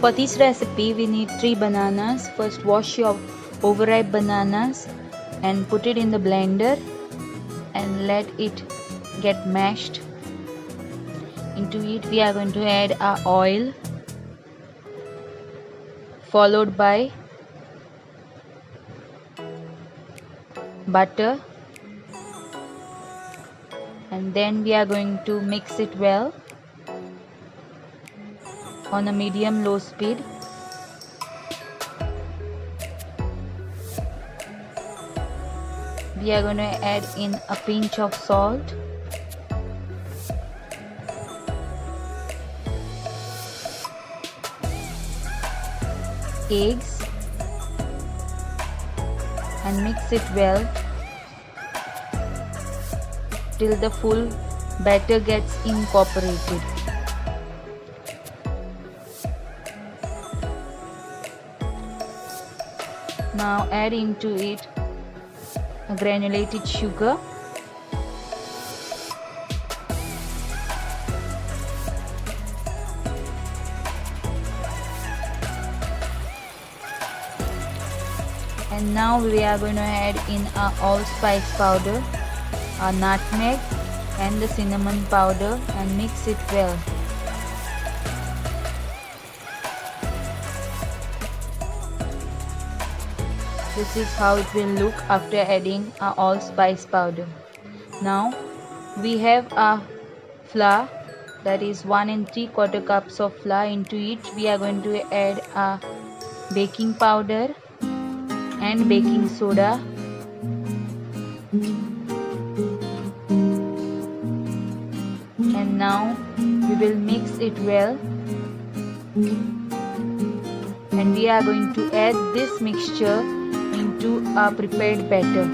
For this recipe we need 3 bananas. First wash your overripe bananas and put it in the blender and let it get mashed. Into it we are going to add our oil, followed by butter, and then we are going to mix it well on a medium-low speed. We are going to add in a pinch of salt, eggs, and mix it well till the full batter gets incorporated. Now add into it a granulated sugar, and now we are going to add in our allspice powder, our nutmeg and the cinnamon powder, and mix it well. This is how it will look after adding our allspice powder. Now we have our flour, that is 1 3/4 cups of flour. Into it we are going to add our baking powder and baking soda, and now we will mix it well, and we are going to add this mixture into our prepared batter.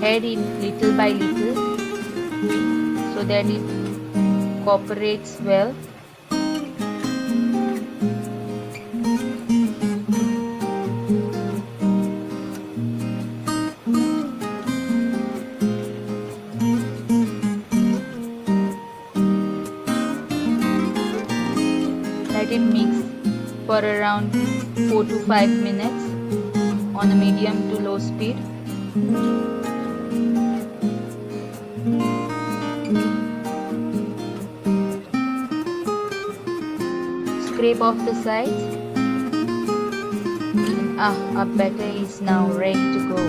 Add it little by little so that it cooperates well. Let it mix for around 4 to 5 minutes on a medium to low speed. Scrape off the sides, and our batter is now ready to go.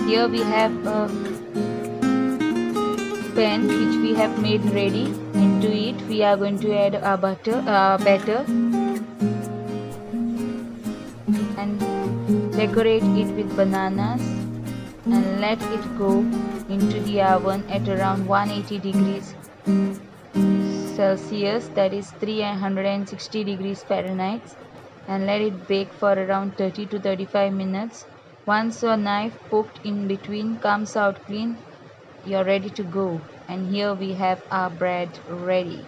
Here we have a pan which we have made ready. Into it we are going to add our batter and decorate it with bananas, and let it go into the oven at around 180 degrees Celsius, that is 360 degrees Fahrenheit, and let it bake for around 30 to 35 minutes. Once a knife poked in between comes out clean, you're ready to go. And here we have our bread ready.